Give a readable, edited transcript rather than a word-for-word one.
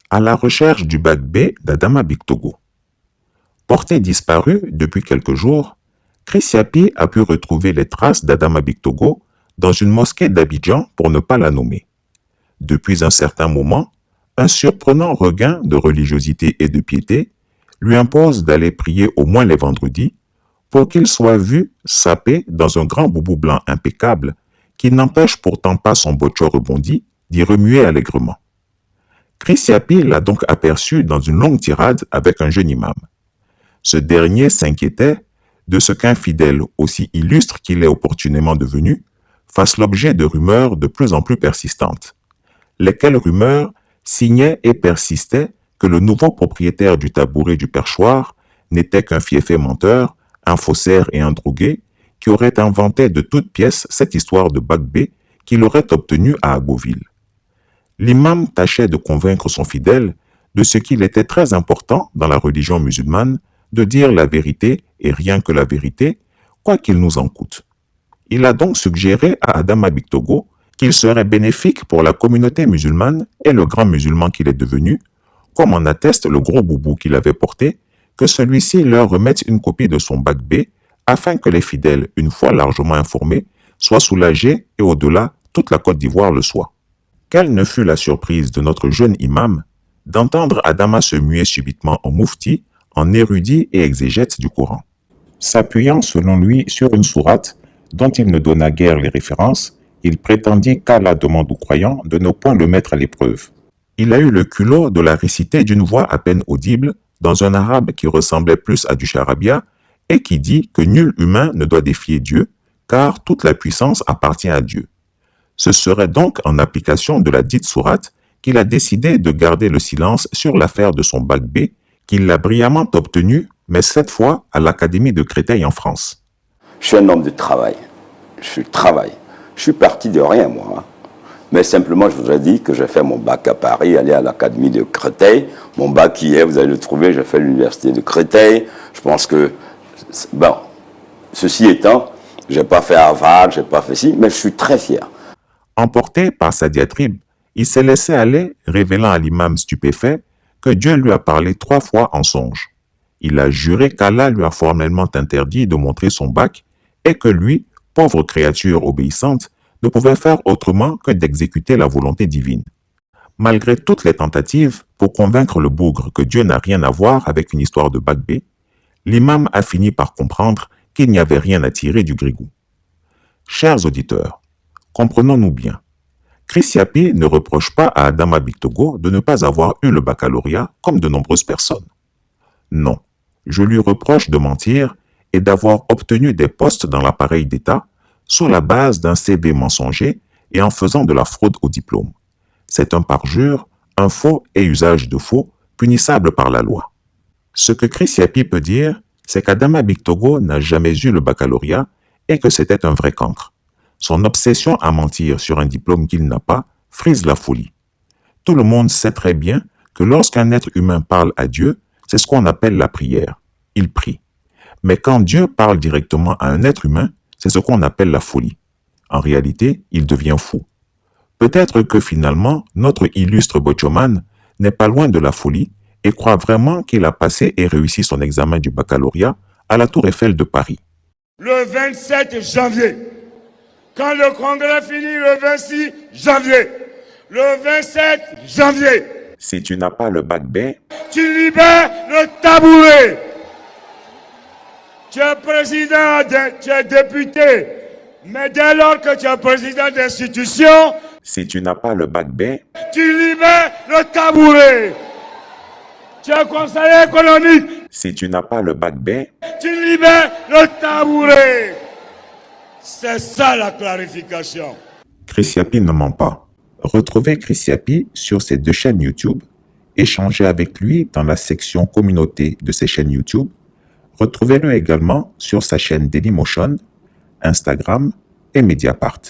À la recherche du bac B d'Adama Bictogo. Porté disparu depuis quelques jours, Chris Yapi a pu retrouver les traces d'Adama Bictogo dans une mosquée d'Abidjan pour ne pas la nommer. Depuis un certain moment, un surprenant regain de religiosité et de piété lui impose d'aller prier au moins les vendredis pour qu'il soit vu sapé dans un grand boubou blanc impeccable qui n'empêche pourtant pas son bocho rebondi d'y remuer allègrement. Chris Yapi l'a donc aperçu dans une longue tirade avec un jeune imam. Ce dernier s'inquiétait de ce qu'un fidèle, aussi illustre qu'il est opportunément devenu, fasse l'objet de rumeurs de plus en plus persistantes. Lesquelles rumeurs signaient et persistaient que le nouveau propriétaire du tabouret du perchoir n'était qu'un fiefé menteur, un faussaire et un drogué qui aurait inventé de toutes pièces cette histoire de bac B qu'il aurait obtenue à Agoville. L'imam tâchait de convaincre son fidèle de ce qu'il était très important dans la religion musulmane de dire la vérité et rien que la vérité, quoi qu'il nous en coûte. Il a donc suggéré à Adama Bictogo qu'il serait bénéfique pour la communauté musulmane et le grand musulman qu'il est devenu, comme en atteste le gros boubou qu'il avait porté, que celui-ci leur remette une copie de son bac B afin que les fidèles, une fois largement informés, soient soulagés et au-delà, toute la Côte d'Ivoire le soit. Quelle ne fut la surprise de notre jeune imam d'entendre Adama se muer subitement en moufti, en érudit et exégète du Coran. S'appuyant selon lui sur une sourate dont il ne donna guère les références, il prétendit qu'Allah demande aux croyants de ne point le mettre à l'épreuve. Il a eu le culot de la réciter d'une voix à peine audible, dans un arabe qui ressemblait plus à du charabia, et qui dit que nul humain ne doit défier Dieu, car toute la puissance appartient à Dieu. Ce serait donc en application de la dite sourate qu'il a décidé de garder le silence sur l'affaire de son bac B, qu'il l'a brillamment obtenu, mais cette fois à l'Académie de Créteil en France. Je suis un homme de travail. Je travaille. Je suis parti de rien, moi. Hein. Mais simplement, je vous ai dit que j'ai fait mon bac à Paris, aller à l'Académie de Créteil. Mon bac qui est, vous allez le trouver, j'ai fait l'Université de Créteil. Je pense que, bon, ceci étant, j'ai pas fait Harvard, j'ai pas fait ci, mais je suis très fier. Emporté par sa diatribe, il s'est laissé aller, révélant à l'imam stupéfait que Dieu lui a parlé 3 fois en songe. Il a juré qu'Allah lui a formellement interdit de montrer son bac et que lui, pauvre créature obéissante, ne pouvait faire autrement que d'exécuter la volonté divine. Malgré toutes les tentatives pour convaincre le bougre que Dieu n'a rien à voir avec une histoire de bac B, l'imam a fini par comprendre qu'il n'y avait rien à tirer du grigou. Chers auditeurs, comprenons-nous bien. Chris Yapi ne reproche pas à Adama Bictogo de ne pas avoir eu le baccalauréat comme de nombreuses personnes. Non, je lui reproche de mentir et d'avoir obtenu des postes dans l'appareil d'État sur la base d'un CV mensonger et en faisant de la fraude au diplôme. C'est un parjure, un faux et usage de faux, punissable par la loi. Ce que Chris Yapi peut dire, c'est qu'Adama Bictogo n'a jamais eu le baccalauréat et que c'était un vrai cancre. Son obsession à mentir sur un diplôme qu'il n'a pas frise la folie. Tout le monde sait très bien que lorsqu'un être humain parle à Dieu, c'est ce qu'on appelle la prière. Il prie. Mais quand Dieu parle directement à un être humain, c'est ce qu'on appelle la folie. En réalité, il devient fou. Peut-être que finalement, notre illustre Bochoman n'est pas loin de la folie et croit vraiment qu'il a passé et réussi son examen du baccalauréat à la Tour Eiffel de Paris. Le 27 janvier, quand le congrès finit le 26 janvier, le 27 janvier, si tu n'as pas le bac B, tu libères le tabouret. Tu es président, tu es député, mais dès lors que tu es président d'institution, si tu n'as pas le bac B, tu libères le tabouret. Tu es conseiller économique. Si tu n'as pas le bac B, tu libères le tabouret. C'est ça la clarification. Chris Yapi ne ment pas. Retrouvez Chris Yapi sur ses 2 chaînes YouTube. Échangez avec lui dans la section communauté de ses chaînes YouTube. Retrouvez-le également sur sa chaîne Dailymotion, Instagram et Mediapart.